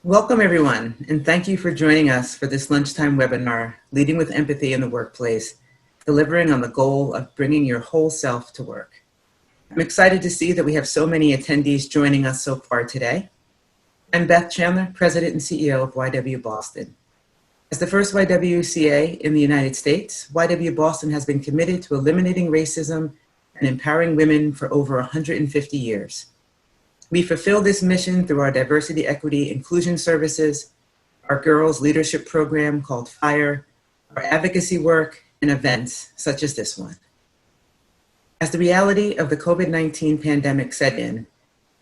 Welcome everyone, and thank you for joining us for this lunchtime webinar, Leading with Empathy in the Workplace, delivering on the goal of bringing your whole self to work. I'm excited to see that we have so many attendees joining us so far today. I'm Beth Chandler, President and CEO of YWCA. As the first YWCA in the United States, YWCA has been committed to eliminating racism and empowering women for over 150 years. We fulfill this mission through our diversity, equity, inclusion services, our girls leadership program called F.Y.R.E, our advocacy work, and events such as this one. As the reality of the COVID-19 pandemic set in,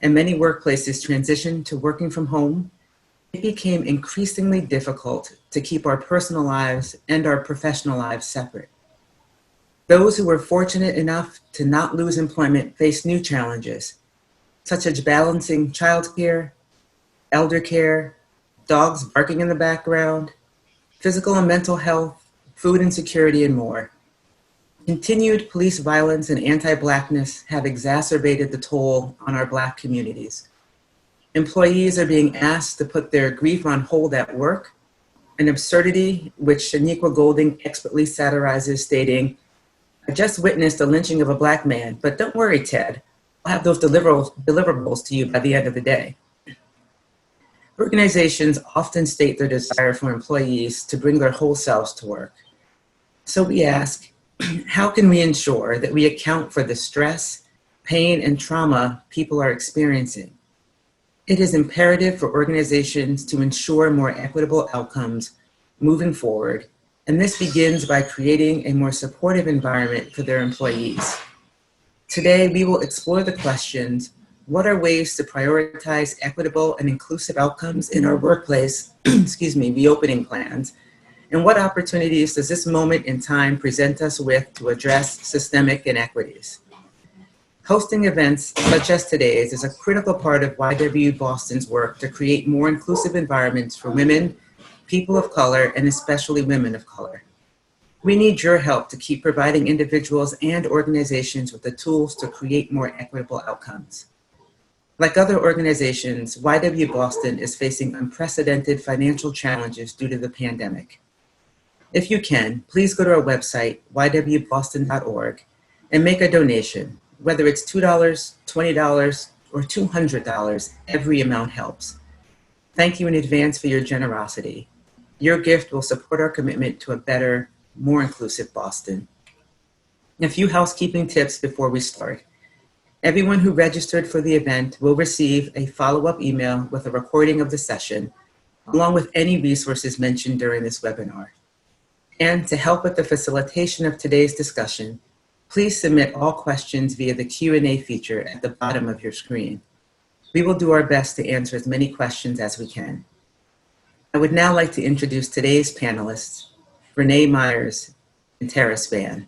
and many workplaces transitioned to working from home, it became increasingly difficult to keep our personal lives and our professional lives separate. Those who were fortunate enough to not lose employment faced new challenges, such as balancing childcare, elder care, dogs barking in the background, physical and mental health, food insecurity, and more. Continued police violence and anti-Blackness have exacerbated the toll on our Black communities. Employees are being asked to put their grief on hold at work, an absurdity which Shaniqua Golding expertly satirizes, stating, "I just witnessed the lynching of a Black man, but don't worry, Ted. I'll have those deliverables to you by the end of the day." Organizations often state their desire for employees to bring their whole selves to work. So we ask, how can we ensure that we account for the stress, pain, and trauma people are experiencing? It is imperative for organizations to ensure more equitable outcomes moving forward, and this begins by creating a more supportive environment for their employees. Today, we will explore the questions: what are ways to prioritize equitable and inclusive outcomes in our workplace, reopening plans, and what opportunities does this moment in time present us with to address systemic inequities? Hosting events such as today's is a critical part of YWCA's work to create more inclusive environments for women, people of color, and especially women of color. We need your help to keep providing individuals and organizations with the tools to create more equitable outcomes. Like other organizations, YWCA is facing unprecedented financial challenges due to the pandemic. If you can, please go to our website, ywboston.org, and make a donation. Whether it's $2, $20, or $200, every amount helps. Thank you in advance for your generosity. Your gift will support our commitment to a better, more inclusive Boston. A few housekeeping tips before we start. Everyone who registered for the event will receive a follow-up email with a recording of the session, along with any resources mentioned during this webinar. And to help with the facilitation of today's discussion, please submit all questions via the Q&A feature at the bottom of your screen. We will do our best to answer as many questions as we can. I would now like to introduce today's panelists, Vernā Myers and Tara Spann.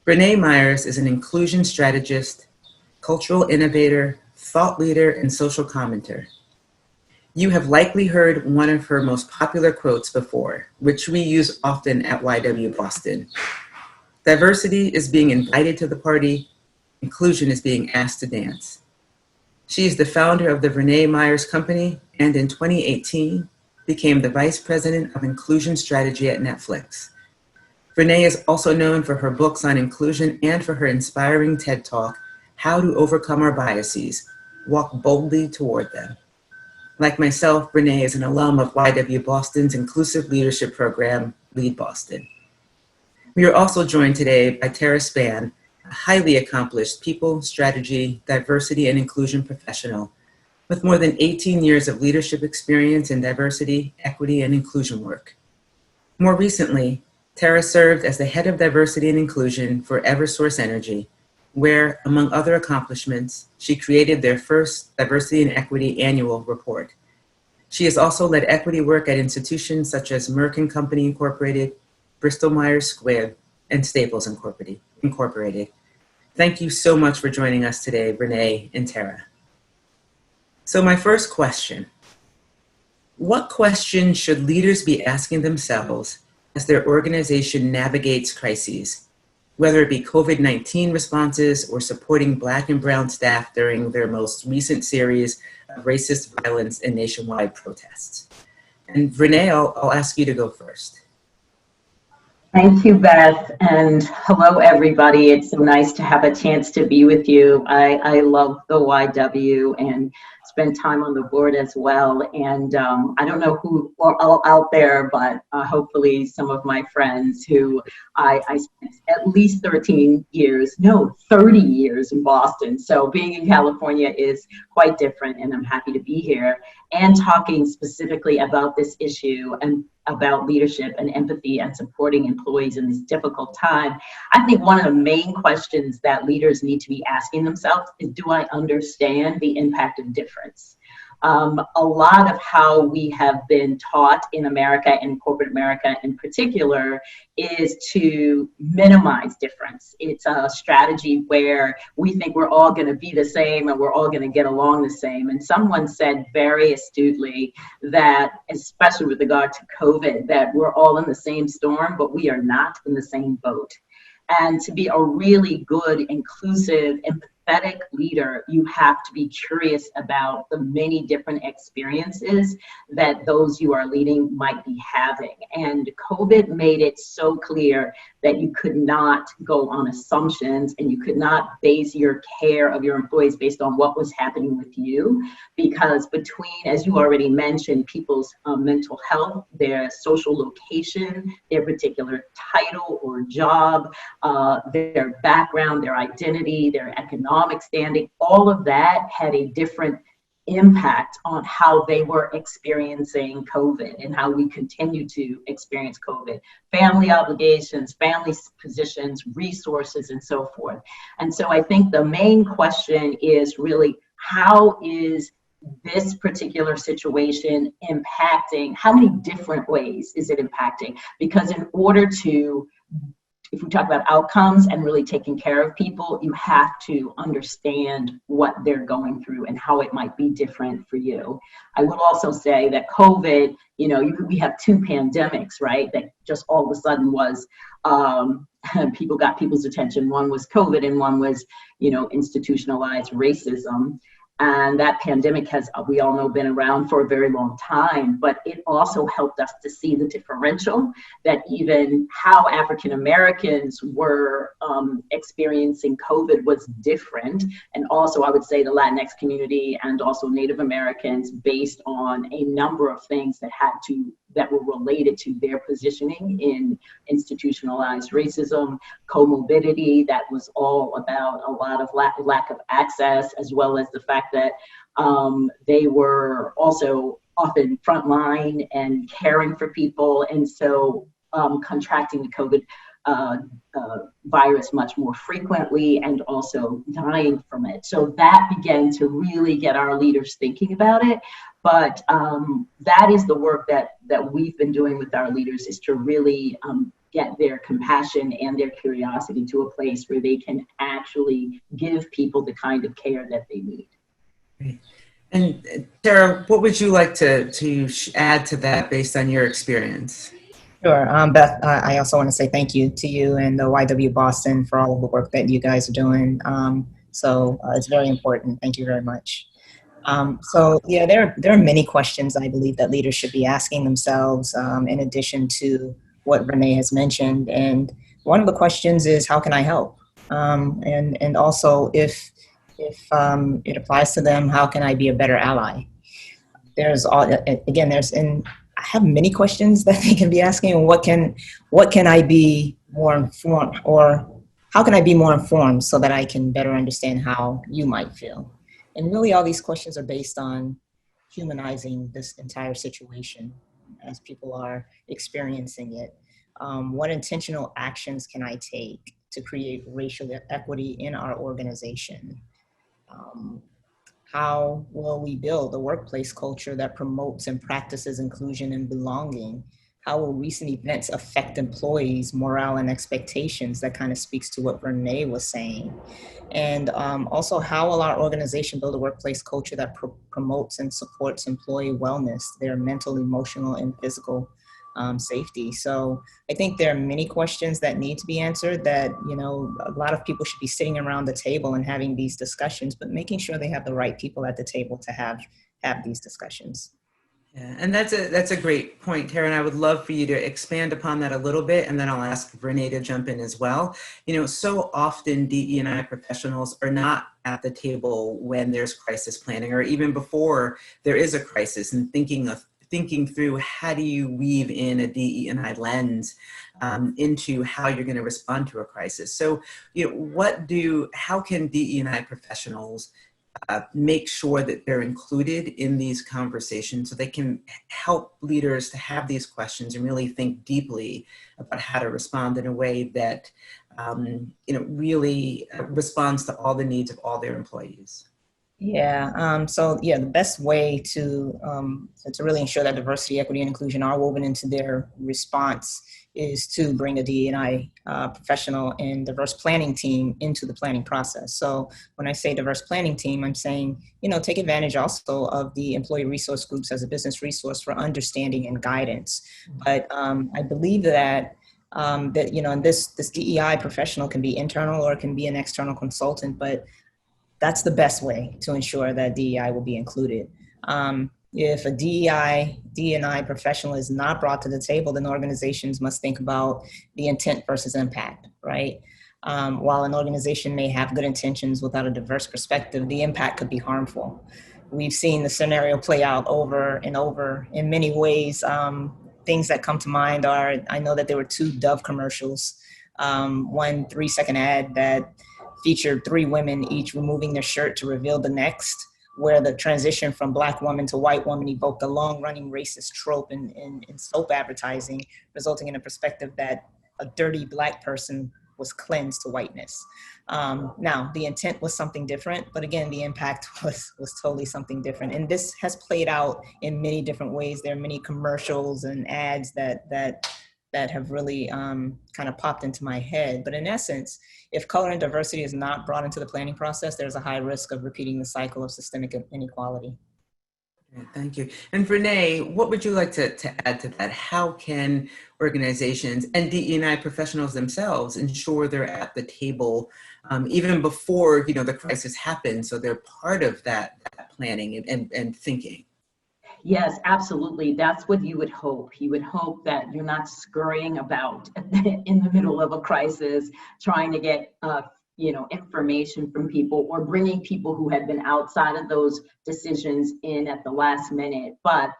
Vernā Myers is an inclusion strategist, cultural innovator, thought leader, and social commentator. You have likely heard one of her most popular quotes before, which we use often at YWCA. Diversity is being invited to the party. Inclusion is being asked to dance. She is the founder of the Vernā Myers Company, and in 2018, became the Vice President of Inclusion Strategy at Netflix. Vernā is also known for her books on inclusion and for her inspiring TED Talk, How to Overcome Our Biases, Walk Boldly Toward Them. Like myself, Vernā is an alum of YWCA's inclusive leadership program, LeadBoston. We are also joined today by Tara Spann, a highly accomplished people, strategy, diversity, and inclusion professional with more than 18 years of leadership experience in diversity, equity, and inclusion work. More recently, Tara served as the head of diversity and inclusion for Eversource Energy, where, among other accomplishments, she created their first diversity and equity annual report. She has also led equity work at institutions such as Merck & Company Incorporated, Bristol Myers Squibb, and Staples Incorporated. Thank you so much for joining us today, Vernā and Tara. So my first question, what questions should leaders be asking themselves as their organization navigates crises? whether it be COVID-19 responses or supporting Black and Brown staff during their most recent series of racist violence and nationwide protests. And Vernā, I'll ask you to go first. Thank you, Beth, and hello, everybody. It's so nice to have a chance to be with you. I love the YW and spend time on the board as well. And I don't know who are all out there, but hopefully some of my friends who I spent at least 30 years in Boston. So being in California is quite different, and I'm happy to be here and talking specifically about this issue and about leadership and empathy and supporting employees in this difficult time. I think one of the main questions that leaders need to be asking themselves is, do I understand the impact of difference? A lot of how we have been taught in America, and corporate America in particular, is to minimize difference. It's a strategy where we think we're all going to be the same and we're all going to get along the same. And someone said very astutely that, especially with regard to COVID, that we're all in the same storm, but we are not in the same boat. And to be a really good, inclusive, empathetic leader, you have to be curious about the many different experiences that those you are leading might be having. And COVID made it so clear that you could not go on assumptions and you could not base your care of your employees based on what was happening with you, because between, as you already mentioned, people's mental health, their social location, their particular title or job, their background, their identity, their economic standing, all of that had a different impact on how they were experiencing COVID and how we continue to experience COVID. Family obligations, family positions, resources, and so forth. And so I think the main question is really, how is this particular situation impacting? How many different ways is it impacting? Because in order to, if we talk about outcomes and really taking care of people, you have to understand what they're going through and how it might be different for you. I would also say that COVID, we have two pandemics, right? That just all of a sudden was, people got people's attention. One was COVID and one was, institutionalized racism. And that pandemic has, we all know, been around for a very long time, but it also helped us to see the differential that even how African Americans were experiencing COVID was different. And also, I would say the Latinx community and also Native Americans, based on a number of things that were related to their positioning in institutionalized racism, comorbidity, that was all about a lot of lack of access, as well as the fact that they were also often frontline and caring for people, and so contracting the COVID virus much more frequently and also dying from it. So that began to really get our leaders thinking about it. But that is the work that we've been doing with our leaders, is to really get their compassion and their curiosity to a place where they can actually give people the kind of care that they need. And Sarah, what would you like to add to that based on your experience? Sure. Beth, I also want to say thank you to you and the YWCA for all of the work that you guys are doing. So it's very important. Thank you very much. So yeah, there are many questions I believe that leaders should be asking themselves, in addition to what Vernā has mentioned. And one of the questions is, how can I help? And also, if it applies to them, how can I be a better ally? I have many questions that they can be asking. What can I be more informed, or how can I be more informed so that I can better understand how you might feel? And really, all these questions are based on humanizing this entire situation as people are experiencing it. What intentional actions can I take to create racial equity in our organization? How will we build a workplace culture that promotes and practices inclusion and belonging? How will recent events affect employees' morale and expectations? That kind of speaks to what Vernā was saying. And also, how will our organization build a workplace culture that promotes and supports employee wellness, their mental, emotional, and physical safety. So I think there are many questions that need to be answered that, you know, a lot of people should be sitting around the table and having these discussions, but making sure they have the right people at the table to have these discussions. Yeah, and that's a great point, Karen. I would love for you to expand upon that a little bit, and then I'll ask Vernā to jump in as well. You know, so often DE&I professionals are not at the table when there's crisis planning, or even before there is a crisis, and thinking through how do you weave in a DE&I lens into how you're going to respond to a crisis. So, you know, how can DE&I professionals make sure that they're included in these conversations so they can help leaders to have these questions and really think deeply about how to respond in a way that you know, really responds to all the needs of all their employees? Yeah. So yeah, the best way to really ensure that diversity, equity, and inclusion are woven into their response is to bring a DE&I professional and diverse planning team into the planning process. So when I say diverse planning team, I'm saying, you know, take advantage also of the employee resource groups as a business resource for understanding and guidance. But I believe that that, you know, and this DEI professional can be internal or it can be an external consultant, but that's the best way to ensure that DEI will be included. If a DE&I professional is not brought to the table, then organizations must think about the intent versus impact, right? While an organization may have good intentions without a diverse perspective, the impact could be harmful. We've seen the scenario play out over and over in many ways. Things that come to mind are, I know that there were 2 Dove commercials, one 3-second ad that featured 3 women each removing their shirt to reveal the next, where the transition from Black woman to white woman evoked a long-running racist trope in soap advertising, resulting in a perspective that a dirty Black person was cleansed to whiteness. Now, the intent was something different, but again, the impact was totally something different. And this has played out in many different ways. There are many commercials and ads that have really kind of popped into my head. But in essence, if color and diversity is not brought into the planning process, there's a high risk of repeating the cycle of systemic inequality. Thank you. And Vernā, what would you like to add to that? How can organizations and DE&I professionals themselves ensure they're at the table even before, you know, the crisis happens, so they're part of that planning and thinking? Yes, absolutely. That's what you would hope. You would hope that you're not scurrying about in the middle of a crisis, trying to get you know, information from people or bringing people who had been outside of those decisions in at the last minute. But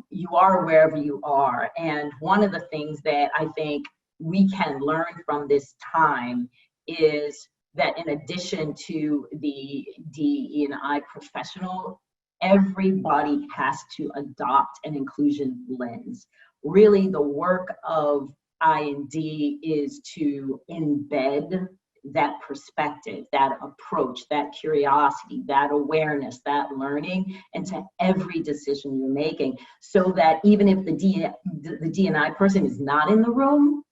you are wherever you are. And one of the things that I think we can learn from this time is that in addition to the DE&I professional, everybody has to adopt an inclusion lens. Really, the work of I&D is to embed that perspective, that approach, that curiosity, that awareness, that learning into every decision you're making, so that even if the D&I person is not in the room,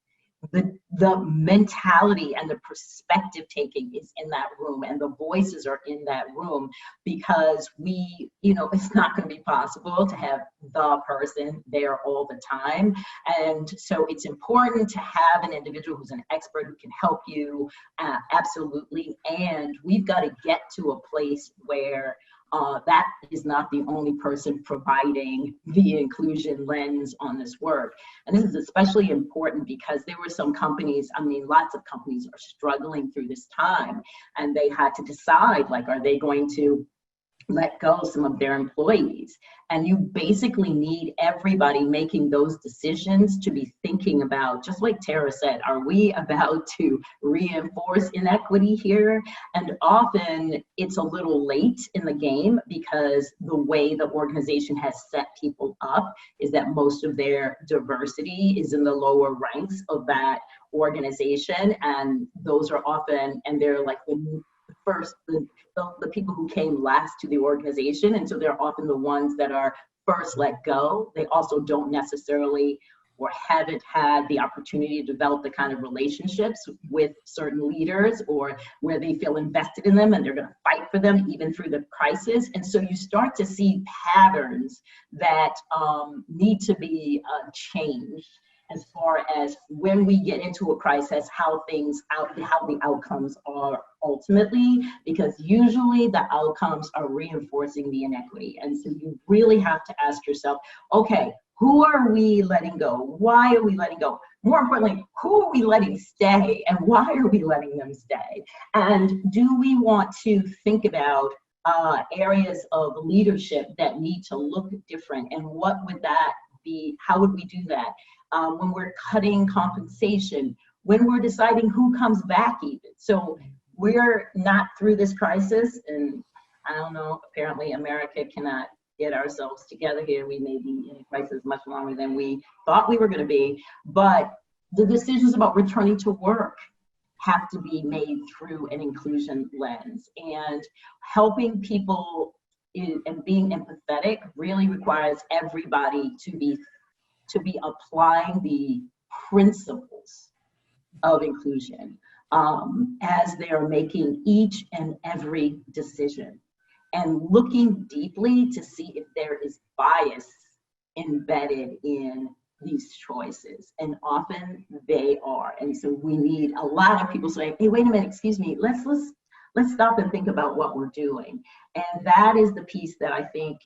the mentality and the perspective taking is in that room and the voices are in that room, because we, you know, it's not going to be possible to have the person there all the time. And so it's important to have an individual who's an expert who can help you, absolutely. And we've got to get to a place where that is not the only person providing the inclusion lens on this work. And this is especially important because there were some companies, I mean, lots of companies are struggling through this time, and they had to decide, like, are they going to let go some of their employees? And you basically need everybody making those decisions to be thinking about, just like Tara said, are we about to reinforce inequity here? And often it's a little late in the game, because the way the organization has set people up is that most of their diversity is in the lower ranks of that organization. And those are often, and they're like the people who came last to the organization, and so they're often the ones that are first let go. They also don't necessarily or haven't had the opportunity to develop the kind of relationships with certain leaders, or where they feel invested in them and they're going to fight for them even through the crisis. And so you start to see patterns that need to be changed as far as when we get into a crisis, how the outcomes are ultimately, because usually the outcomes are reinforcing the inequity. And so you really have to ask yourself, okay, who are we letting go? Why are we letting go? More importantly, who are we letting stay, and why are we letting them stay? And do we want to think about areas of leadership that need to look different, and what would that be? How would we do that? When we're cutting compensation, when we're deciding who comes back even. So we're not through this crisis, and I don't know, apparently America cannot get ourselves together here. We may be in a crisis much longer than we thought we were going to be, but the decisions about returning to work have to be made through an inclusion lens, and helping people and being empathetic really requires everybody to be applying the principles of inclusion as they are making each and every decision, and looking deeply to see if there is bias embedded in these choices. And often they are. And so we need a lot of people saying, hey, wait a minute, excuse me, let's stop and think about what we're doing. And that is the piece that I think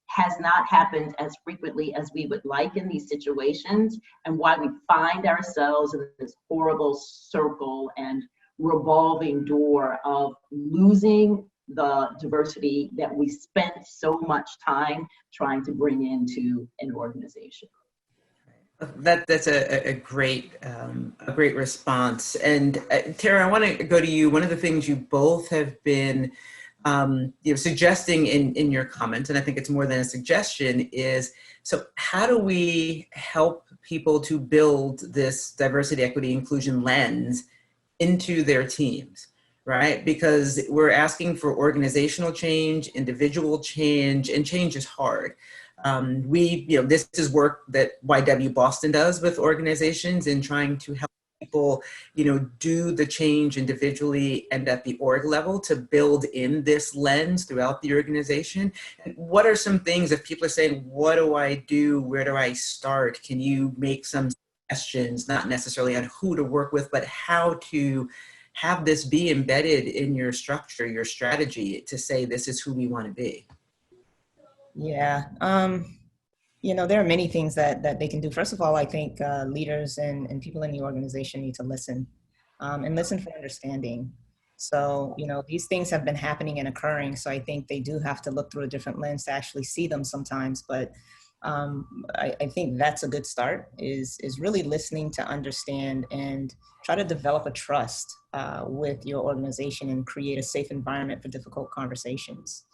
has not happened as frequently as we would like in these situations, and why we find ourselves in this horrible circle and revolving door of losing the diversity that we spent so much time trying to bring into an organization. That's a great response. And Tara, I want to go to you. One of the things you both have been suggesting in your comments, and I think it's more than a suggestion, is so how do we help people to build this diversity, equity, inclusion lens into their teams, right? Because we're asking for organizational change, individual change, and change is hard. This is work that YWCA does with organizations in trying to help people, do the change individually and at the org level to build in this lens throughout the organization. And what are some things, if people are saying, what do I do? Where do I start? Can you make some suggestions, not necessarily on who to work with, but how to have this be embedded in your structure, your strategy, to say this is who we want to be? Yeah, there are many things that they can do. First of all, I think leaders and people in the organization need to listen and listen for understanding. So, these things have been happening and occurring. So I think they do have to look through a different lens to actually see them sometimes. But I think that's a good start, is really listening to understand and try to develop a trust with your organization and create a safe environment for difficult conversations.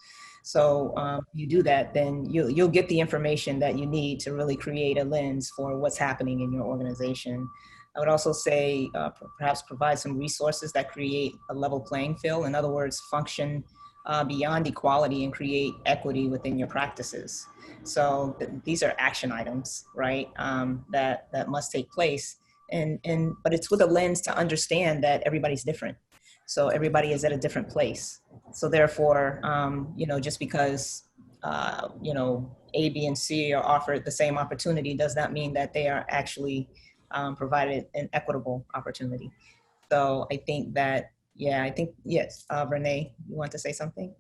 So you do that, then you'll get the information that you need to really create a lens for what's happening in your organization. I would also say perhaps provide some resources that create a level playing field. In other words, function beyond equality and create equity within your practices. So these are action items, right, that must take place. But it's with a lens to understand that everybody's different. So everybody is at a different place. So therefore, just because, A, B, and C are offered the same opportunity does not mean that they are actually provided an equitable opportunity. So I think that, yes, Vernā, you want to say something?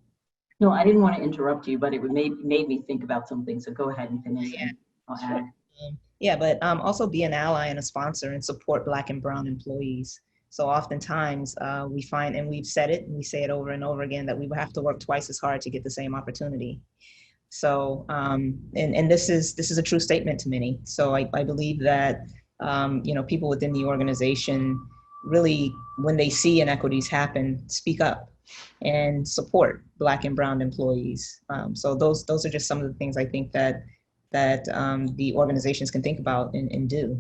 No, I didn't want to interrupt you, but it made me think about something. So go ahead and finish. Yeah, I'll sure. add. But also be an ally and a sponsor and support Black and Brown employees. So oftentimes we find, and we've said it, and we say it over and over again, that we have to work twice as hard to get the same opportunity. So, and this is a true statement to many. So I believe that, people within the organization really, when they see inequities happen, speak up and support Black and Brown employees. So those are just some of the things I think that the organizations can think about and do.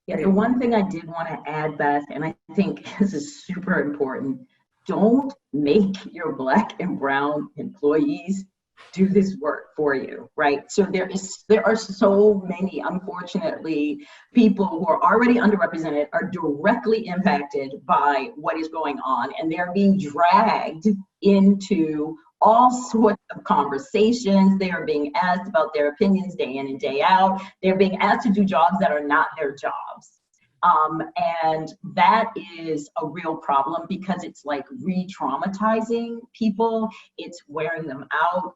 Yeah, the one thing I did want to add, Beth, and I think this is super important, don't make your Black and Brown employees do this work for you, right? So there are so many, unfortunately, people who are already underrepresented are directly impacted by what is going on, and they're being dragged into all sorts of conversations. They are being asked about their opinions day in and day out. They're being asked to do jobs that are not their jobs. And that is a real problem because it's like re-traumatizing people. It's wearing them out.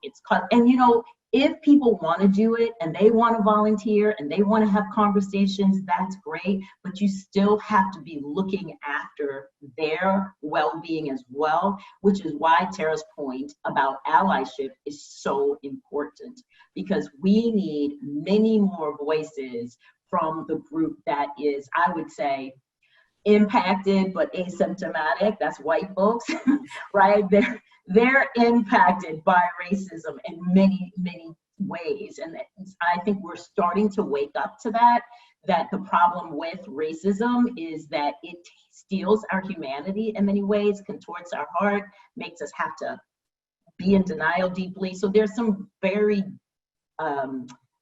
And you know, if people want to do it and they want to volunteer and they want to have conversations, that's great, but you still have to be looking after their well-being as well, which is why Tara's point about allyship is so important, because we need many more voices from the group that is, I would say, impacted but asymptomatic. That's white folks, right? They're impacted by racism in many, many ways. And I think we're starting to wake up to that the problem with racism is that it steals our humanity in many ways, contorts our heart, makes us have to be in denial deeply. So there's some very,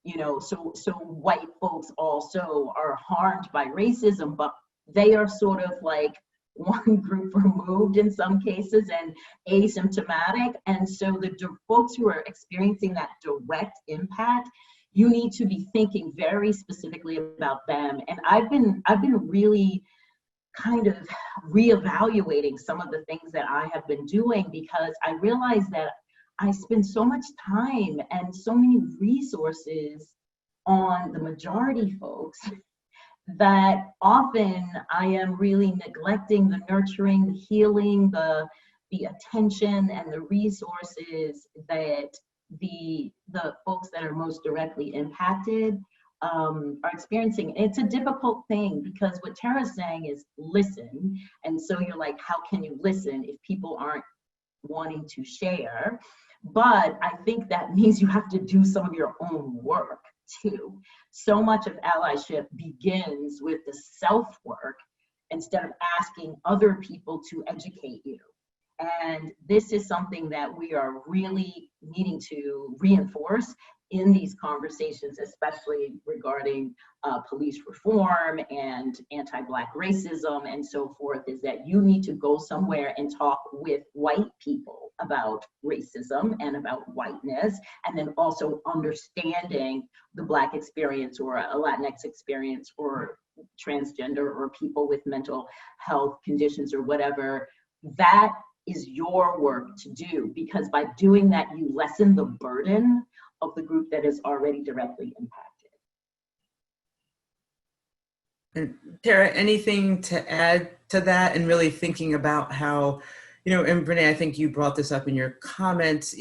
you know, so white folks also are harmed by racism, but they are sort of like one group removed in some cases and asymptomatic. And so the folks who are experiencing that direct impact, you need to be thinking very specifically about them. And I've been really kind of reevaluating some of the things that I have been doing, because I realized that I spend so much time and so many resources on the majority folks that often I am really neglecting the nurturing, the healing, the attention and the resources that the folks that are most directly impacted are experiencing. It's a difficult thing because what Tara's saying is listen. And so you're like, how can you listen if people aren't wanting to share? But I think that means you have to do some of your own work too. So much of allyship begins with the self-work instead of asking other people to educate you. And this is something that we are really needing to reinforce in these conversations, especially regarding police reform and anti-Black racism and so forth, is that you need to go somewhere and talk with white people about racism and about whiteness, and then also understanding the Black experience or a Latinx experience or transgender or people with mental health conditions or whatever. That is your work to do, because by doing that, you lessen the burden of the group that is already directly impacted. And Tara, anything to add to that, and really thinking about how, you know, and Vernā, I think you brought this up in your comments,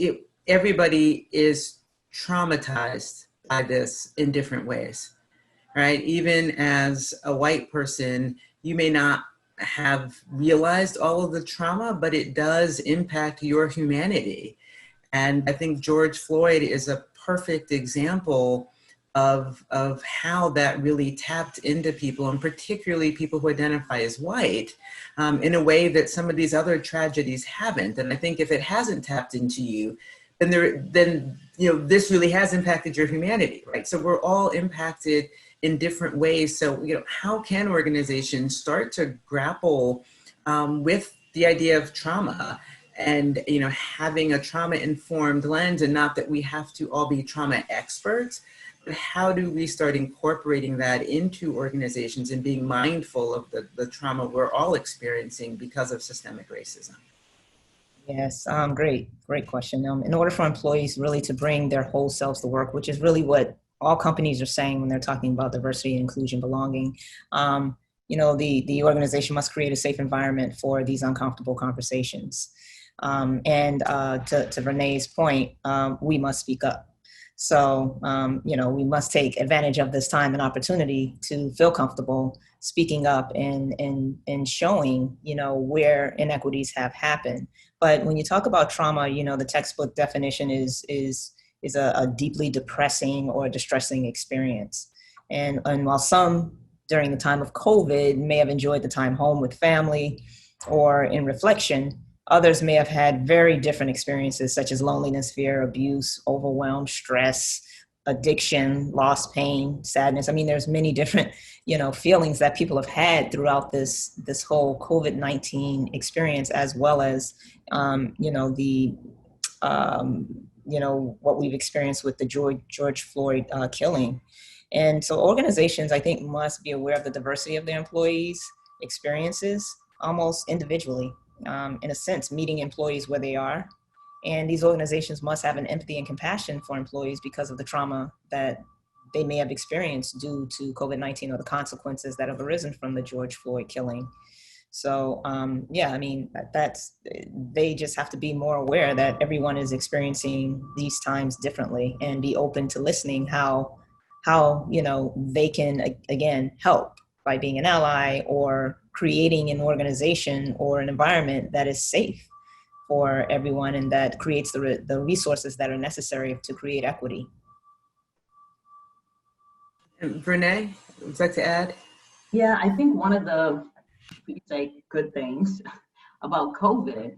everybody is traumatized by this in different ways, right? Even as a white person, you may not have realized all of the trauma, but it does impact your humanity. And I think George Floyd is a perfect example of how that really tapped into people, and particularly people who identify as white, in a way that some of these other tragedies haven't. And I think if it hasn't tapped into you, then you know, this really has impacted your humanity, right? So we're all impacted in different ways. So, you know, how can organizations start to grapple with the idea of trauma, and, you know, having a trauma-informed lens, and not that we have to all be trauma experts, but how do we start incorporating that into organizations and being mindful of the trauma we're all experiencing because of systemic racism? Yes, great question. In order for employees really to bring their whole selves to work, which is really what all companies are saying when they're talking about diversity, inclusion, belonging, you know, the organization must create a safe environment for these uncomfortable conversations. And to Vernā's point, we must speak up. So, you know, we must take advantage of this time and opportunity to feel comfortable speaking up and showing, you know, where inequities have happened. But when you talk about trauma, you know, the textbook definition is a deeply depressing or distressing experience. And while some during the time of COVID may have enjoyed the time home with family or in reflection, Others may have had very different experiences, such as loneliness, fear, abuse, overwhelm, stress, addiction, loss, pain, sadness. I mean, there's many different, feelings that people have had throughout this whole COVID-19 experience, as well as, the what we've experienced with the George Floyd killing. And so organizations, I think, must be aware of the diversity of their employees' experiences almost individually, in a sense, meeting employees where they are. And these organizations must have an empathy and compassion for employees because of the trauma that they may have experienced due to COVID-19 or the consequences that have arisen from the George Floyd killing. So they just have to be more aware that everyone is experiencing these times differently, and be open to listening how they can, again, help by being an ally or creating an organization or an environment that is safe for everyone and that creates the resources that are necessary to create equity. And Vernā, would you like to add? Yeah, I think one of the, we could say, good things about COVID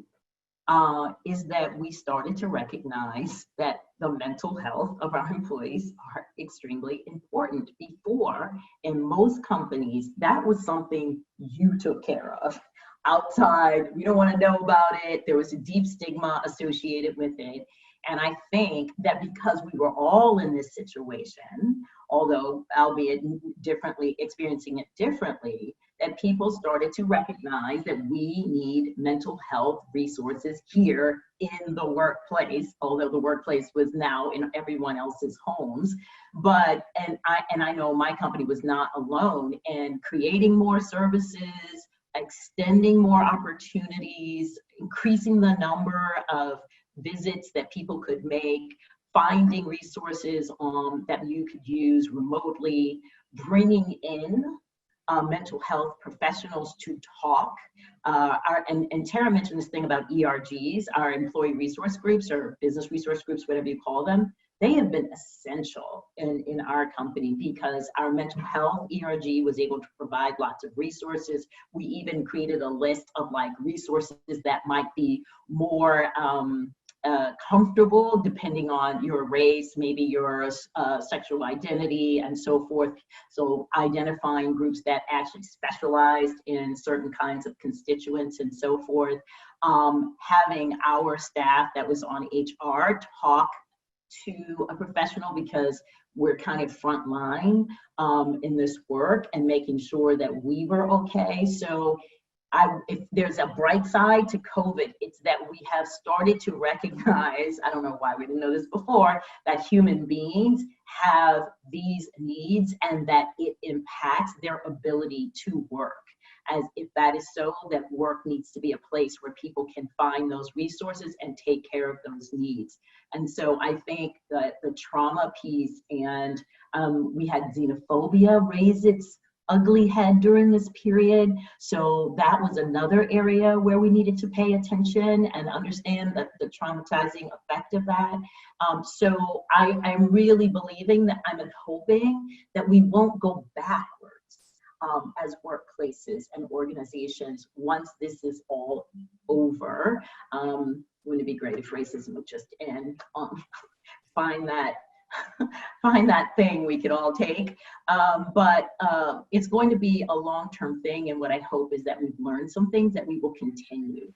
is that we started to recognize that the mental health of our employees are extremely important. Before, in most companies, that was something you took care of. Outside, we don't want to know about it. There was a deep stigma associated with it. And I think that because we were all in this situation, although albeit differently, experiencing it differently, that people started to recognize that we need mental health resources here in the workplace, although the workplace was now in everyone else's homes. But, and I know my company was not alone in creating more services, extending more opportunities, increasing the number of visits that people could make, finding resources that you could use remotely, bringing in mental health professionals to talk. And Tara mentioned this thing about ERGs, our employee resource groups or business resource groups, whatever you call them. They have been essential in our company because our mental health ERG was able to provide lots of resources. We even created a list of resources that might be more comfortable depending on your race, maybe your sexual identity and so forth. So identifying groups that actually specialized in certain kinds of constituents and so forth. Having our staff that was on HR talk to a professional because we're kind of front line in this work and making sure that we were okay. So if there's a bright side to COVID, it's that we have started to recognize, I don't know why we didn't know this before, that human beings have these needs and that it impacts their ability to work. As if that is so, that work needs to be a place where people can find those resources and take care of those needs. And so I think that the trauma piece and we had xenophobia raise its ugly head during this period. So that was another area where we needed to pay attention and understand the traumatizing effect of that. So I'm really believing that I'm hoping that we won't go backwards as workplaces and organizations once this is all over. Wouldn't it be great if racism would just end? Find that thing we could all take. But it's going to be a long-term thing. And what I hope is that we've learned some things that we will continue.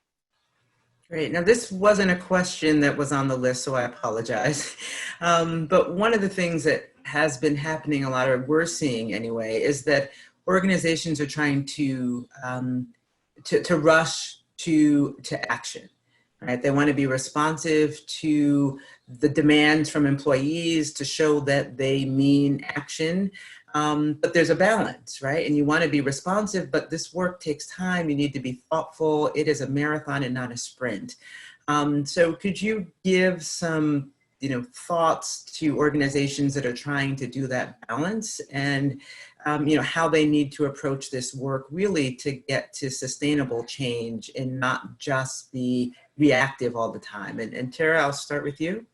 Great. Now, this wasn't a question that was on the list, so I apologize. But one of the things that has been happening a lot, or we're seeing anyway, is that organizations are trying to rush to action. Right? They want to be responsive to the demands from employees to show that they mean action. But there's a balance, right? And you want to be responsive, but this work takes time. You need to be thoughtful. It is a marathon and not a sprint. So could you give some thoughts to organizations that are trying to do that balance and how they need to approach this work really to get to sustainable change and not just be reactive all the time? And Tara, I'll start with you.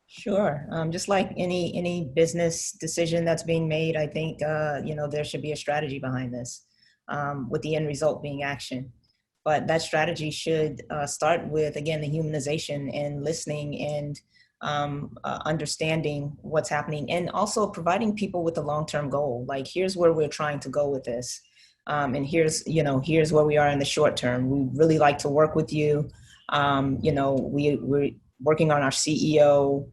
Sure. Just like any business decision that's being made, I think, there should be a strategy behind this, with the end result being action. But that strategy should start with, again, the humanization and listening and understanding what's happening, and also providing people with a long-term goal. Like, here's where we're trying to go with this. And here's where we are in the short term. We really like to work with you. We're working on our CEO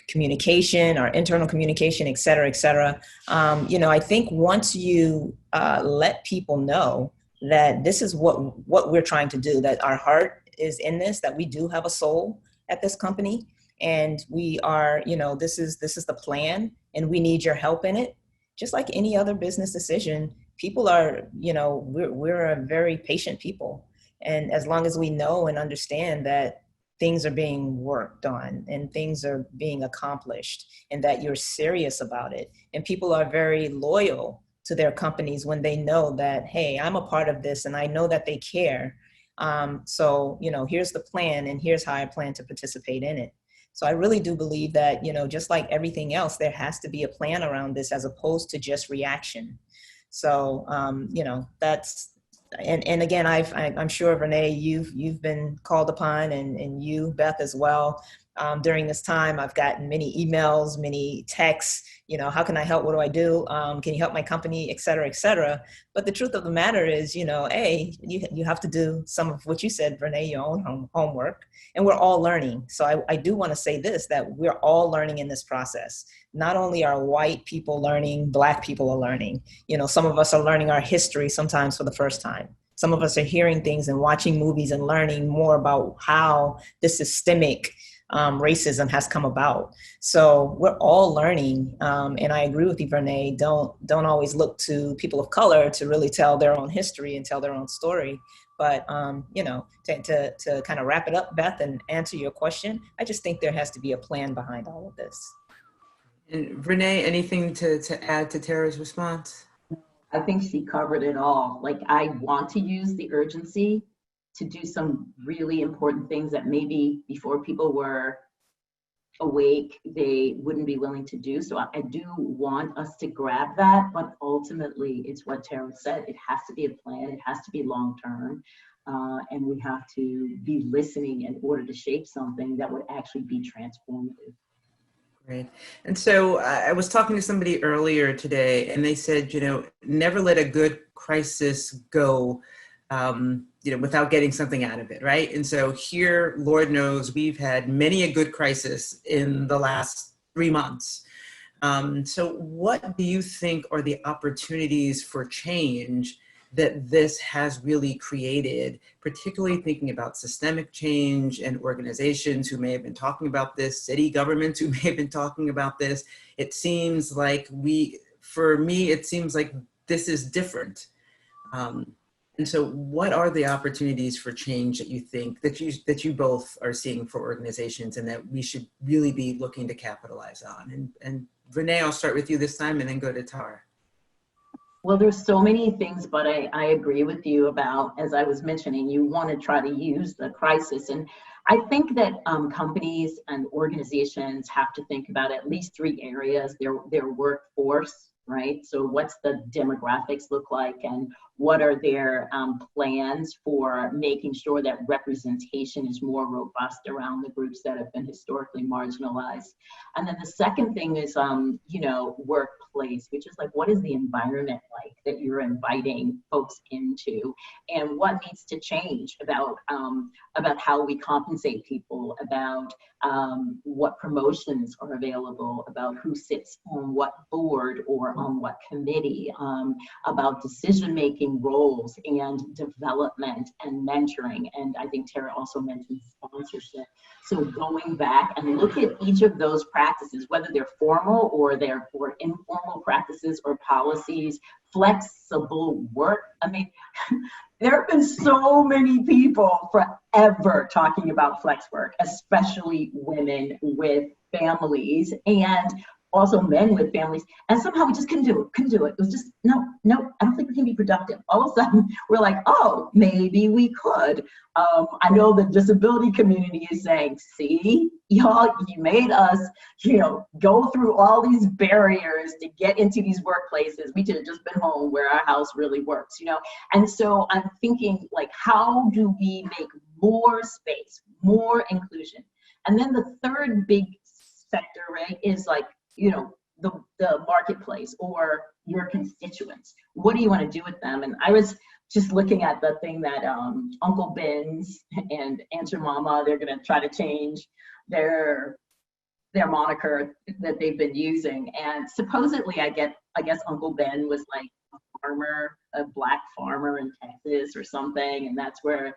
communication, our internal communication, et cetera, et cetera. I think once you let people know that this is what we're trying to do, that our heart is in this, that we do have a soul at this company, and we are, this is the plan, and we need your help in it. Just like any other business decision, people are, we're a very patient people. And as long as we know and understand that things are being worked on and things are being accomplished, and that you're serious about it, and people are very loyal to their companies when they know that, hey, I'm a part of this and I know that they care. So here's the plan, and here's how I plan to participate in it. So I really do believe that, just like everything else, there has to be a plan around this as opposed to just reaction. So, that's, and again, I'm sure, Vernā, you've been called upon, and you, Beth, as well. During this time, I've gotten many emails, many texts, how can I help? What do I do? Can you help my company, et cetera, et cetera. But the truth of the matter is, you have to do some of what you said, Vernā, your own homework, and we're all learning. So I do want to say this, that we're all learning in this process. Not only are white people learning, Black people are learning. Some of us are learning our history sometimes for the first time. Some of us are hearing things and watching movies and learning more about how the systemic racism has come about. So we're all learning, and I agree with you, Vernā. Don't always look to people of color to really tell their own history and tell their own story. But to kind of wrap it up, Beth, and answer your question, I just think there has to be a plan behind all of this. And Vernā, anything to add to Tara's response? I think she covered it all. Like, I want to use the urgency to do some really important things that maybe before people were awake, they wouldn't be willing to do. So I do want us to grab that, but ultimately it's what Tara said. It has to be a plan. It has to be long-term. And we have to be listening in order to shape something that would actually be transformative. Great. And so I was talking to somebody earlier today, and they said, never let a good crisis go, without getting something out of it, right? And so here, Lord knows, we've had many a good crisis in the last 3 months. So what do you think are the opportunities for change that this has really created, particularly thinking about systemic change and organizations who may have been talking about this, city governments who may have been talking about this? It seems like it seems like this is different. And so what are the opportunities for change that you think, that you both are seeing for organizations, and that we should really be looking to capitalize on? And Vernā, I'll start with you this time and then go to Tara. Well, there's so many things, but I agree with you about, as I was mentioning, you want to try to use the crisis. And I think that companies and organizations have to think about at least 3 areas: their workforce, right? So what's the demographics look like, and what are their plans for making sure that representation is more robust around the groups that have been historically marginalized? And then the second thing is, workplace, which is like, what is the environment like that you're inviting folks into, and what needs to change about how we compensate people, about what promotions are available, about who sits on what board or on what committee, about decision-making roles and development and mentoring. And I think Tara also mentioned sponsorship. So going back and look at each of those practices, whether they're formal or they're informal practices or policies, flexible work. I mean, there have been so many people forever talking about flex work, especially women with families. And also men with families, and somehow we just couldn't do it. It was just, no, I don't think we can be productive. All of a sudden, we're like, oh, maybe we could. I know the disability community is saying, see, y'all, you made us, go through all these barriers to get into these workplaces. We could have just been home where our house really works, And so I'm thinking, like, how do we make more space, more inclusion? And then the third big sector, right, is like, the marketplace or your constituents. What do you want to do with them? And I was just looking at the thing that Uncle Ben's and Aunt Your Mama, they're going to try to change their moniker that they've been using. And supposedly, I guess Uncle Ben was like a farmer, a black farmer in Texas or something, and that's where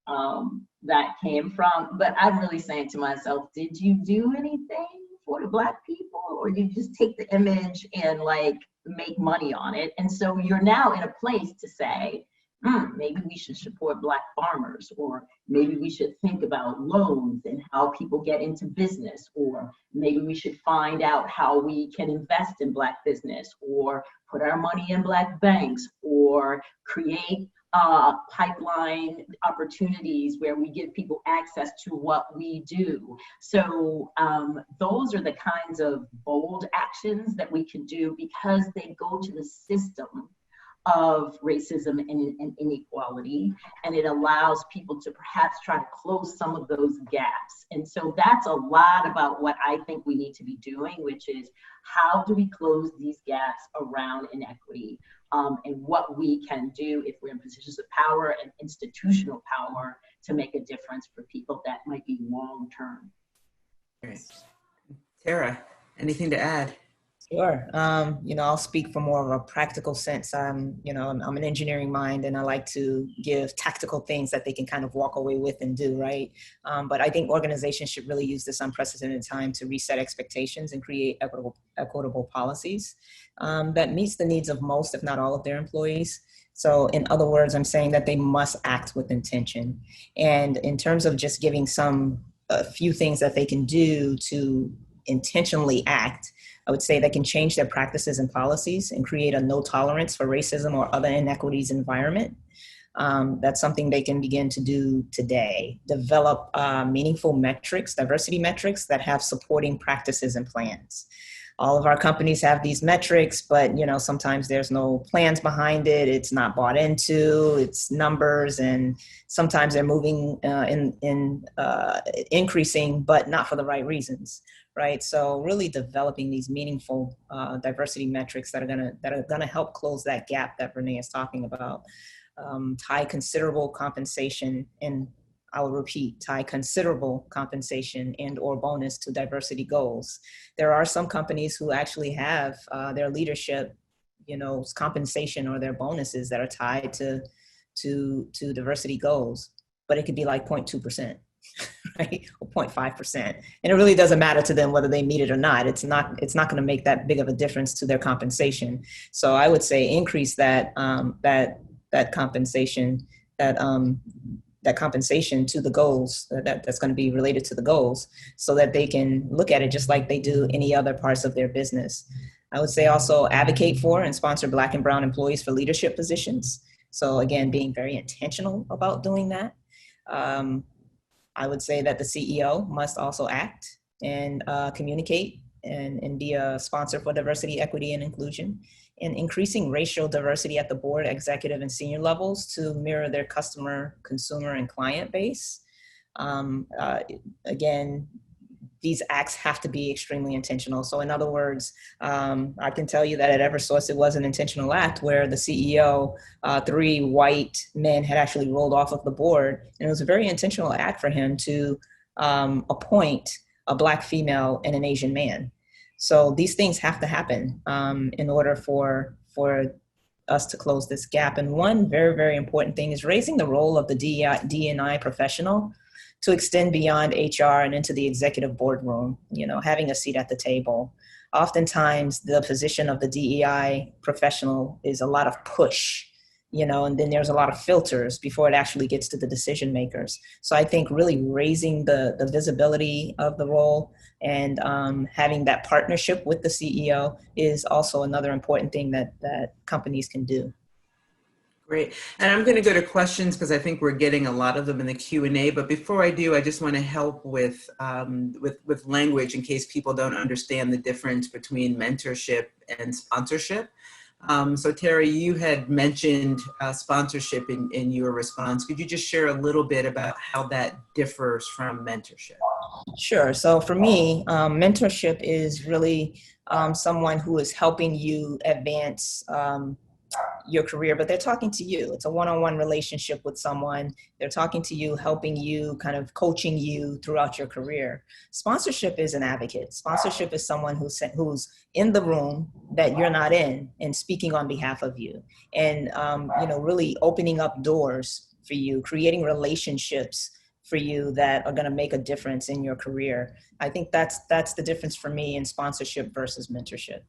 that came from. But I'm really saying to myself, did you do anything for the Black people, or you just take the image and like make money on it? And so you're now in a place to say, maybe we should support Black farmers, or maybe we should think about loans and how people get into business, or maybe we should find out how we can invest in Black business, or put our money in Black banks, or create pipeline opportunities where we give people access to what we do. So those are the kinds of bold actions that we can do, because they go to the system of racism and inequality, and it allows people to perhaps try to close some of those gaps. And so that's a lot about what I think we need to be doing, which is how do we close these gaps around inequity, and what we can do if we're in positions of power and institutional power to make a difference for people that might be long-term. Great. Tara, anything to add? Sure. I'll speak from more of a practical sense. I'm an engineering mind, and I like to give tactical things that they can kind of walk away with and do, right? But I think organizations should really use this unprecedented time to reset expectations and create equitable policies that meets the needs of most, if not all, of their employees. So in other words, I'm saying that they must act with intention. And in terms of just giving a few things that they can do to intentionally act, I would say they can change their practices and policies and create a no tolerance for racism or other inequities environment. That's something they can begin to do today. Develop meaningful metrics, diversity metrics that have supporting practices and plans. All of our companies have these metrics, but sometimes there's no plans behind it. It's not bought into. It's numbers, and sometimes they're moving increasing, but not for the right reasons, right? So really developing these meaningful diversity metrics that are gonna help close that gap that Vernā is talking about. Tie considerable compensation, and I will repeat, tie considerable compensation and or bonus to diversity goals. There are some companies who actually have their leadership, compensation or their bonuses that are tied to diversity goals, but it could be like 0.2%, right? Or 0.5%. And it really doesn't matter to them whether they meet it or not. It's not going to make that big of a difference to their compensation. So I would say increase that compensation, that compensation to the goals that's going to be related to the goals, so that they can look at it just like they do any other parts of their business. I would say also advocate for and sponsor Black and Brown employees for leadership positions. So again, being very intentional about doing that. I would say that the CEO must also act and communicate and be a sponsor for diversity, equity, and inclusion, and increasing racial diversity at the board, executive, and senior levels to mirror their customer, consumer, and client base. Again, these acts have to be extremely intentional. So in other words, I can tell you that at Eversource, it was an intentional act where the CEO, 3 white men had actually rolled off of the board. And it was a very intentional act for him to appoint a Black female and an Asian man. So these things have to happen in order for us to close this gap. And one very, very important thing is raising the role of the DE&I professional to extend beyond HR and into the executive boardroom, having a seat at the table. Oftentimes the position of the DEI professional is a lot of push, you know, and then there's a lot of filters before it actually gets to the decision makers. So I think really raising the visibility of the role and having that partnership with the CEO is also another important thing that companies can do. Great. And I'm going to go to questions because I think we're getting a lot of them in the Q&A. But before I do, I just want to help with language in case people don't understand the difference between mentorship and sponsorship. So Terry, you had mentioned sponsorship in your response. Could you just share a little bit about how that differs from mentorship? Sure. So for me, mentorship is really someone who is helping you advance your career, but they're talking to you. It's a one-on-one relationship with someone. They're talking to you, helping you, kind of coaching you throughout your career. Sponsorship is an advocate. Sponsorship is someone who's in the room that you're not in and speaking on behalf of you, and you know, really opening up doors for you, creating relationships for you that are going to make a difference in your career. I think that's the difference for me in sponsorship versus mentorship.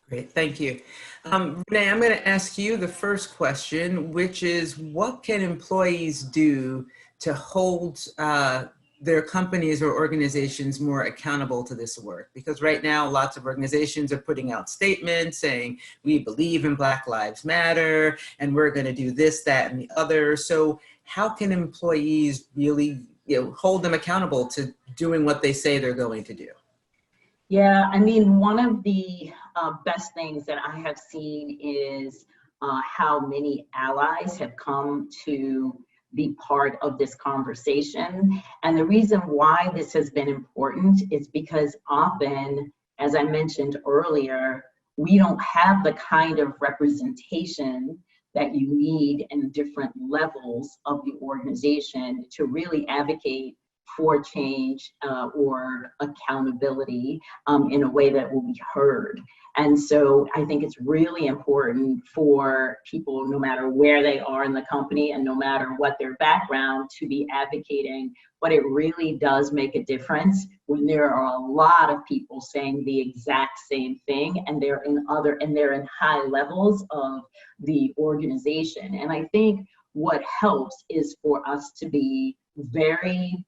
Great, thank you. Vernā, I'm going to ask you the first question, which is what can employees do to hold their companies or organizations more accountable to this work? Because right now, lots of organizations are putting out statements saying, we believe in Black Lives Matter, and we're going to do this, that, and the other. So how can employees really, you know, hold them accountable to doing what they say they're going to do? Yeah, I mean, one of the best things that I have seen is how many allies have come to be part of this conversation. And the reason why this has been important is because often, as I mentioned earlier, we don't have the kind of representation that you need in different levels of the organization to really advocate for change or accountability in a way that will be heard. And so I think it's really important for people, no matter where they are in the company and no matter what their background, to be advocating. But it really does make a difference when there are a lot of people saying the exact same thing, and they're in high levels of the organization. And I think what helps is for us to be very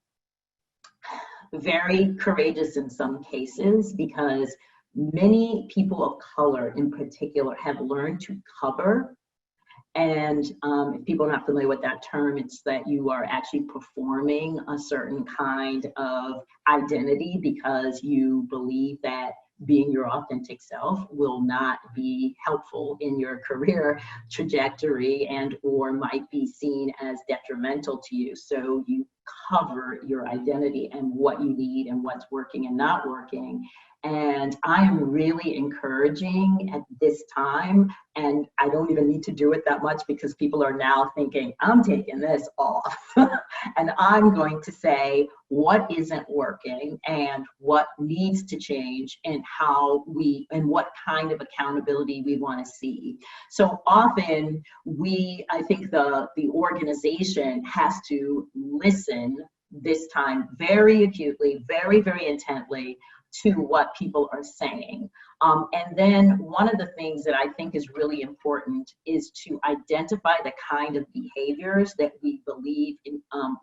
courageous in some cases, because many people of color in particular have learned to cover. And if people are not familiar with that term, it's that you are actually performing a certain kind of identity because you believe that being your authentic self will not be helpful in your career trajectory and or might be seen as detrimental to you. So you cover your identity and what you need and what's working and not working. And I am really encouraging at this time, and I don't even need to do it that much because people are now thinking, I'm taking this off and I'm going to say what isn't working and what needs to change and and what kind of accountability we want to see. So often I think the organization has to listen this time very acutely, very, very intently to what people are saying. And then one of the things that I think is really important is to identify the kind of behaviors that we believe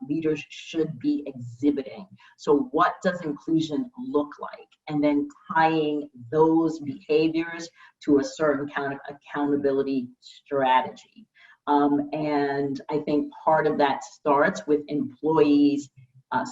leaders should be exhibiting. So what does inclusion look like? And then tying those behaviors to a certain kind of accountability strategy. And I think part of that starts with employees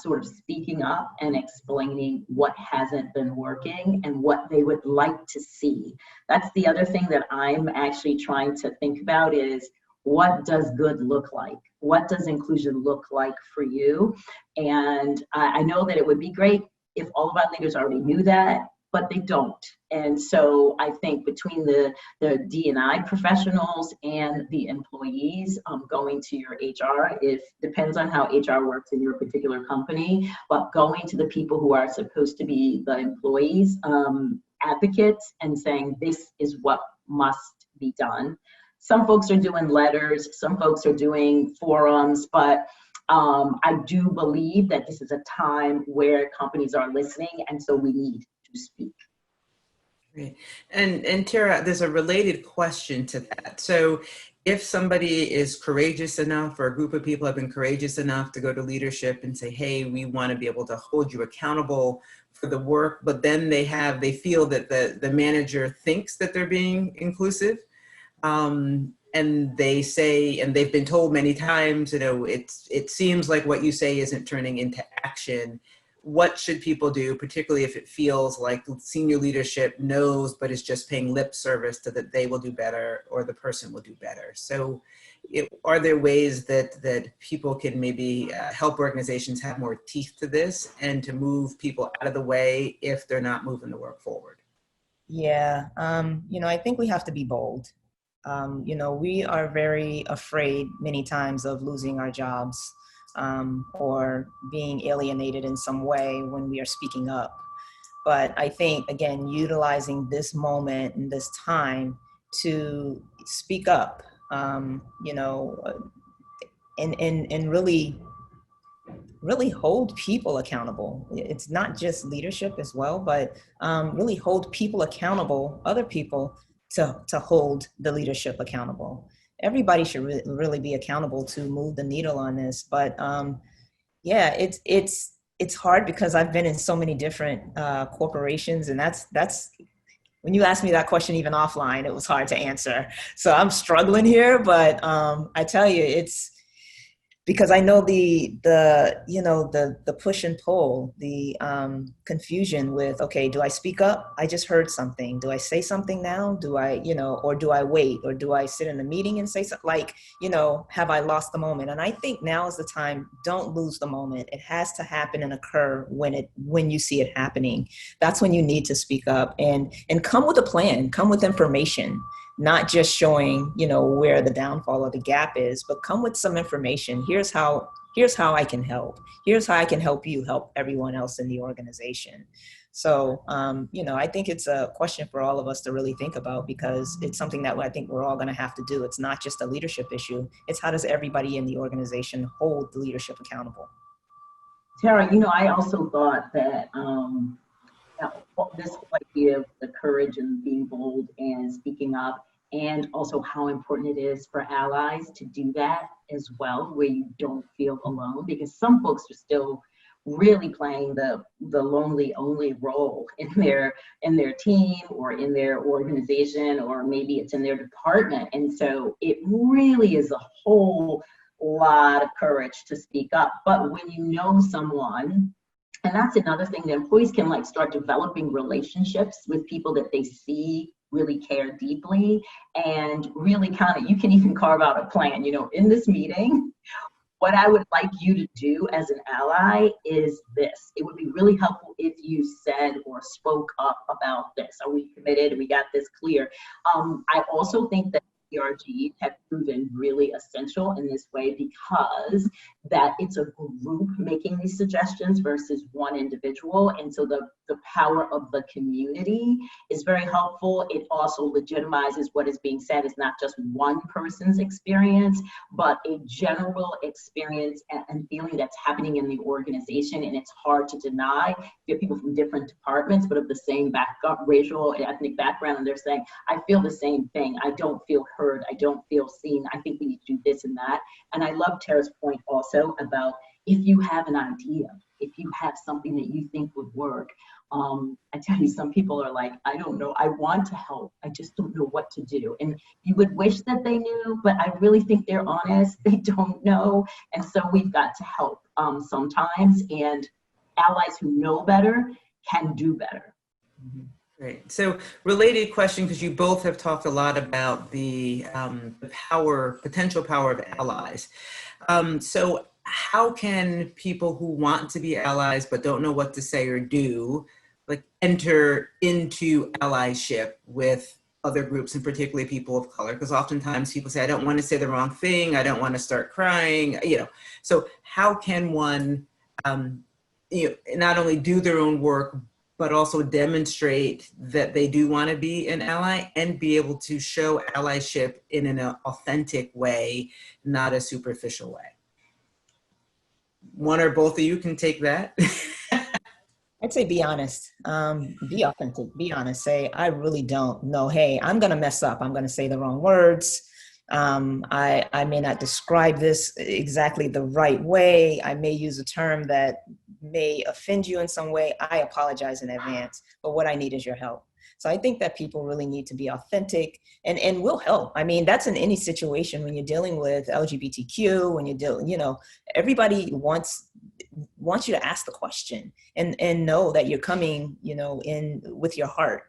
sort of speaking up and explaining what hasn't been working and what they would like to see. That's the other thing that I'm actually trying to think about is, what does good look like? What does inclusion look like for you? And I know that it would be great if all of our leaders already knew that, but they don't. And so I think between the DE&I professionals and the employees going to your HR, it depends on how HR works in your particular company, but going to the people who are supposed to be the employees, advocates, and saying this is what must be done. Some folks are doing letters, some folks are doing forums, but I do believe that this is a time where companies are listening, and so we need to speak. Right. And Tara, there's a related question to that. So if somebody is courageous enough, or a group of people have been courageous enough to go to leadership and say, hey, we want to be able to hold you accountable for the work, but then they feel that the manager thinks that they're being inclusive. And they say, and they've been told many times, it seems like what you say isn't turning into action. What should people do, particularly if it feels like senior leadership knows, but is just paying lip service to that they will do better or the person will do better? So are there ways that people can maybe help organizations have more teeth to this and to move people out of the way if they're not moving the work forward? Yeah, I think we have to be bold. We are very afraid many times of losing our jobs or being alienated in some way when we are speaking up. But I think, again, utilizing this moment and this time to speak up, and really hold people accountable. It's not just leadership as well, but really hold people accountable, other people, to hold the leadership accountable. Everybody should really be accountable to move the needle on this. But yeah, it's hard because I've been in so many different corporations, and that's when you asked me that question even offline, it was hard to answer. So I'm struggling here, but I tell you, it's because I know the push and pull, the confusion with, okay, do I speak up? I just heard something. Do I say something now? Do I, or do I wait? Or do I sit in a meeting and say something? Like, have I lost the moment? And I think now is the time. Don't lose the moment. It has to happen and occur when you see it happening. That's when you need to speak up and come with a plan, come with information. Not just showing, where the downfall or the gap is, but come with some information. Here's how I can help. Here's how I can help you help everyone else in the organization. So, I think it's a question for all of us to really think about, because it's something that I think we're all going to have to do. It's not just a leadership issue. It's how does everybody in the organization hold the leadership accountable? Tara, I also thought that this whole idea of the courage and being bold and speaking up, and also how important it is for allies to do that as well, where you don't feel alone, because some folks are still really playing the lonely only role in their team or in their organization, or maybe it's in their department. And so it really is a whole lot of courage to speak up. But when you know someone, and that's another thing, that employees can start developing relationships with people that they see really care deeply, and really you can even carve out a plan. In this meeting, what I would like you to do as an ally is this. It would be really helpful if you said or spoke up about this. Are we committed? We got this clear. I also think that ERGs have proven really essential in this way, because that it's a group making these suggestions versus one individual. And so the power of the community is very helpful. It also legitimizes what is being said is not just one person's experience, but a general experience and feeling that's happening in the organization. And it's hard to deny. You have people from different departments, but of the same background, racial and ethnic background, and they're saying, I feel the same thing. I don't feel heard. I don't feel seen. I think we need to do this and that. And I love Tara's point also about, if you have an idea, if you have something that you think would work, I tell you, some people are like, I don't know, I want to help, I just don't know what to do. And you would wish that they knew, but I really think they're honest, they don't know. And so we've got to help sometimes, and allies who know better can do better. Mm-hmm. Great. So related question, because you both have talked a lot about the potential power of allies. So how can people who want to be allies but don't know what to say or do, enter into allyship with other groups, and particularly people of color? Because oftentimes people say, I don't want to say the wrong thing, I don't want to start crying, So how can one, not only do their own work, but also demonstrate that they do want to be an ally and be able to show allyship in an authentic way, not a superficial way? One or both of you can take that. I'd say be honest, be authentic, be honest. Say, I really don't know. Hey, I'm going to mess up. I'm going to say the wrong words. I may not describe this exactly the right way. I may use a term that may offend you in some way. I apologize in advance, but what I need is your help. So I think that people really need to be authentic and will help. I mean, that's in any situation when you're dealing with LGBTQ, when you're dealing, you know, everybody wants you to ask the question and know that you're coming, you know, in with your heart.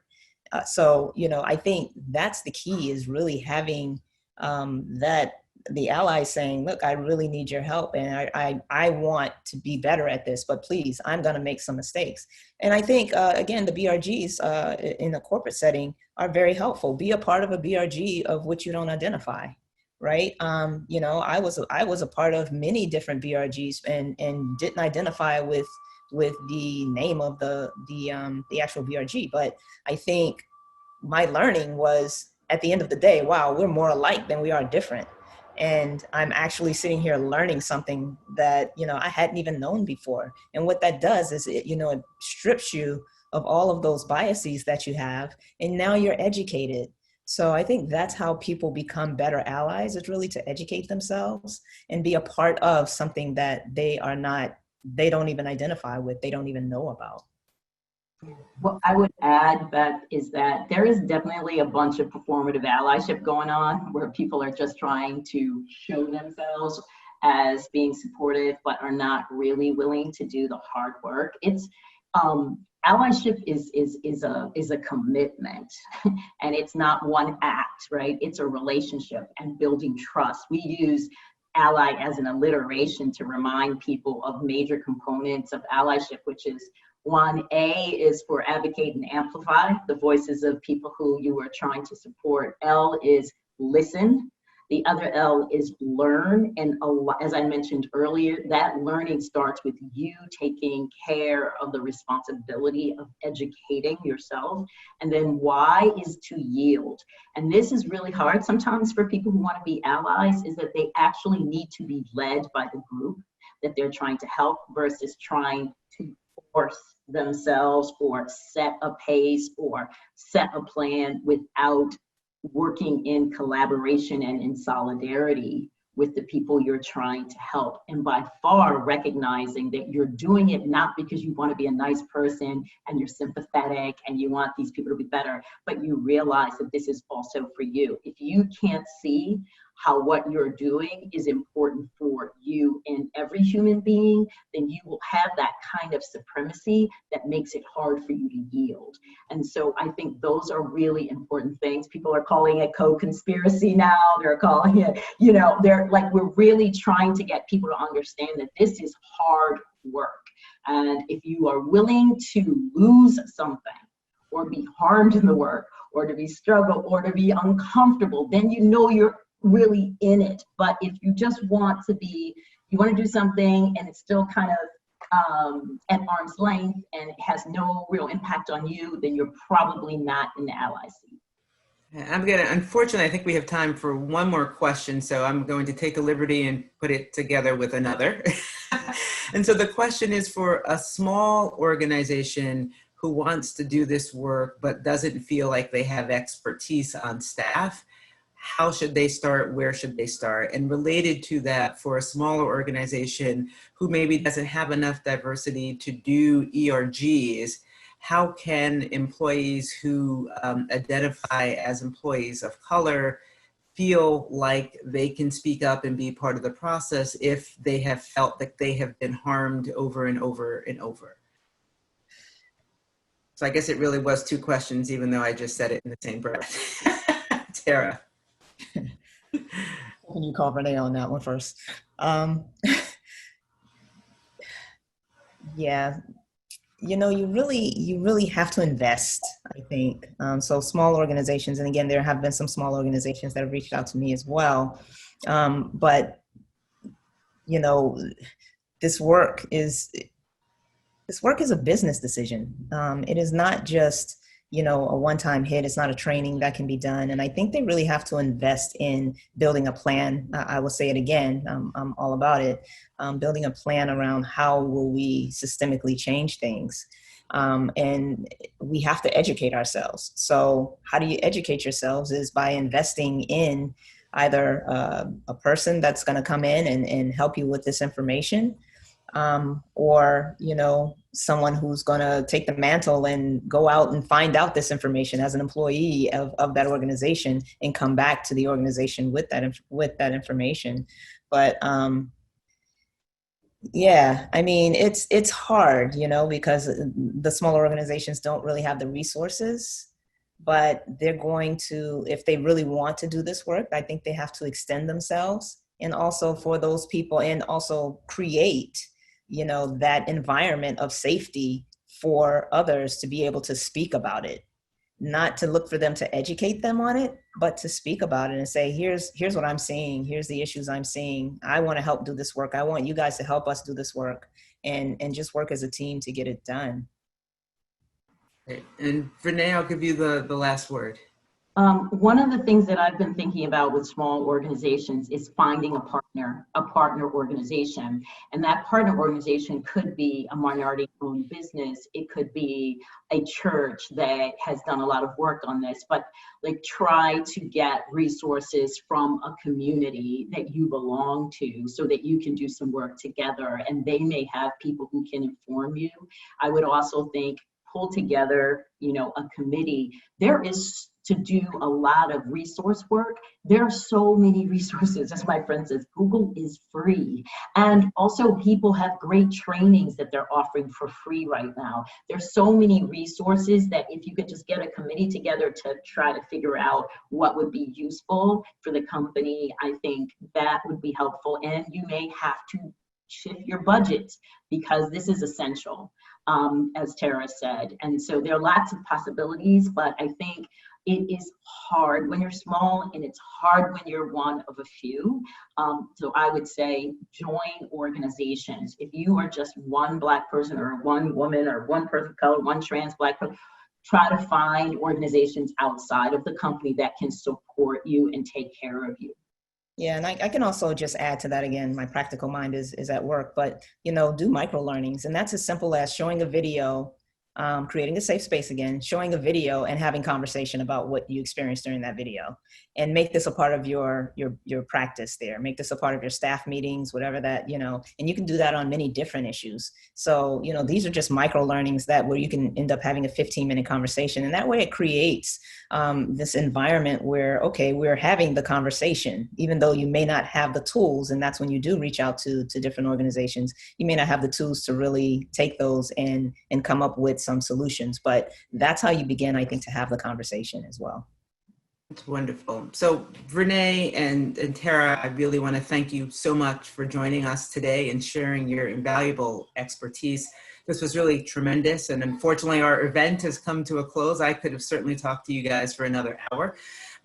So, you know, I think that's the key, is really having that the allies saying, look, I really need your help, and I want to be better at this, but please, I'm going to make some mistakes. And I think, again, the BRGs in a corporate setting are very helpful. Be a part of a BRG of which you don't identify, right? You know, I was a part of many different BRGs and didn't identify with the name of the actual BRG. But I think my learning was, at the end of the day, wow, we're more alike than we are different. And I'm actually sitting here learning something that, you know, I hadn't even known before. And what that does is it, you know, it strips you of all of those biases that you have, and now you're educated. So I think that's how people become better allies, is really to educate themselves and be a part of something that they don't even identify with, they don't even know about. What I would add, Beth, is that there is definitely a bunch of performative allyship going on where people are just trying to show themselves as being supportive, but are not really willing to do the hard work. It's allyship is a commitment, and it's not one act, right? It's a relationship and building trust. We use ally as an alliteration to remind people of major components of allyship, which is 1A is for advocate and amplify the voices of people who you are trying to support. L is listen. The other L is learn. And as I mentioned earlier, that learning starts with you taking care of the responsibility of educating yourself. And then Y is to yield. And this is really hard sometimes for people who want to be allies, is that they actually need to be led by the group that they're trying to help versus trying to force themselves or set a pace or set a plan without working in collaboration and in solidarity with the people you're trying to help. And by far recognizing that you're doing it not because you want to be a nice person and you're sympathetic and you want these people to be better, but you realize that this is also for you. If you can't see how what you're doing is important for you and every human being, then you will have that kind of supremacy that makes it hard for you to yield. And so I think those are really important things. People are calling it co-conspiracy now. They're calling it, you know, they're like, we're really trying to get people to understand that this is hard work. And if you are willing to lose something or be harmed in the work or to be struggled or to be uncomfortable, then you know you're really in it. But if you just want to be, you want to do something and it's still kind of at arm's length and it has no real impact on you, then you're probably not in the ally seat. Unfortunately, I think we have time for one more question, so I'm going to take a liberty and put it together with another. And so the question is, for a small organization who wants to do this work but doesn't feel like they have expertise on staff, how should they start? Where should they start? And related to that, for a smaller organization who maybe doesn't have enough diversity to do ERGs, how can employees who identify as employees of color feel like they can speak up and be part of the process if they have felt that they have been harmed over and over and over? So I guess it really was two questions, even though I just said it in the same breath. Tara. Can you call Vernā on that one first? Yeah, you know, you really have to invest, I think. So small organizations, and again, there have been some small organizations that have reached out to me as well. But, you know, this work is a business decision. It is not just, you know, a one-time hit. It's not a training that can be done. And I think they really have to invest in building a plan. I will say it again, I'm all about it. Building a plan around how will we systemically change things. And we have to educate ourselves. So how do you educate yourselves is by investing in either a person that's going to come in and help you with this information, or, you know, someone who's going to take the mantle and go out and find out this information as an employee of that organization and come back to the organization with that information. But yeah, I mean, it's hard, you know, because the smaller organizations don't really have the resources, but they're going to, if they really want to do this work, I think they have to extend themselves, and also for those people, and also create, you know, that environment of safety for others to be able to speak about it, not to look for them to educate them on it, but to speak about it and say, here's what I'm seeing. Here's the issues I'm seeing. I want to help do this work. I want you guys to help us do this work, and just work as a team to get it done. Okay. And Vernā, I'll give you the last word. One of the things that I've been thinking about with small organizations is finding a partner organization. And that partner organization could be a minority-owned business. It could be a church that has done a lot of work on this, but like try to get resources from a community that you belong to so that you can do some work together, and they may have people who can inform you. I would also think pull together, you know, a committee. There is to do a lot of resource work. There are so many resources. As my friend says, Google is free. And also people have great trainings that they're offering for free right now. There's so many resources that if you could just get a committee together to try to figure out what would be useful for the company, I think that would be helpful. And you may have to shift your budget because this is essential, as Tara said. And so there are lots of possibilities, but I think it is hard when you're small, and it's hard when you're one of a few. So I would say join organizations. If you are just one Black person or one woman or one person of color, one trans Black person, try to find organizations outside of the company that can support you and take care of you. Yeah, and I can also just add to that again, my practical mind is at work, but, you know, do micro learnings. And that's as simple as showing a video, creating a safe space again, showing a video and having conversation about what you experienced during that video, and make this a part of your practice there. Make this a part of your staff meetings, whatever that, you know, and you can do that on many different issues. So, you know, these are just micro learnings that where you can end up having a 15-minute conversation. And that way it creates this environment where, okay, we're having the conversation, even though you may not have the tools. And that's when you do reach out to different organizations. You may not have the tools to really take those and come up with some solutions, but that's how you begin, I think, to have the conversation as well. It's wonderful. So Vernā and Tara, I really want to thank you so much for joining us today and sharing your invaluable expertise. This was really tremendous, and unfortunately our event has come to a close. I could have certainly talked to you guys for another hour.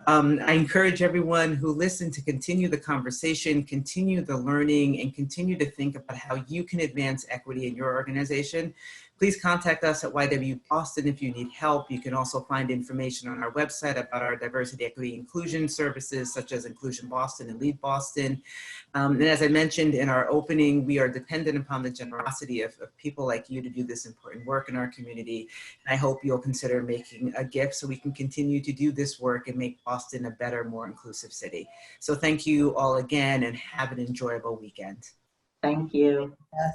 I encourage everyone who listened to continue the conversation, continue the learning, and continue to think about how you can advance equity in your organization. Please contact us at YWCA if you need help. You can also find information on our website about our diversity, equity, inclusion services, such as InclusionBoston and LeadBoston. And as I mentioned in our opening, we are dependent upon the generosity of people like you to do this important work in our community. And I hope you'll consider making a gift so we can continue to do this work and make Boston a better, more inclusive city. So thank you all again, and have an enjoyable weekend. Thank you. Yes.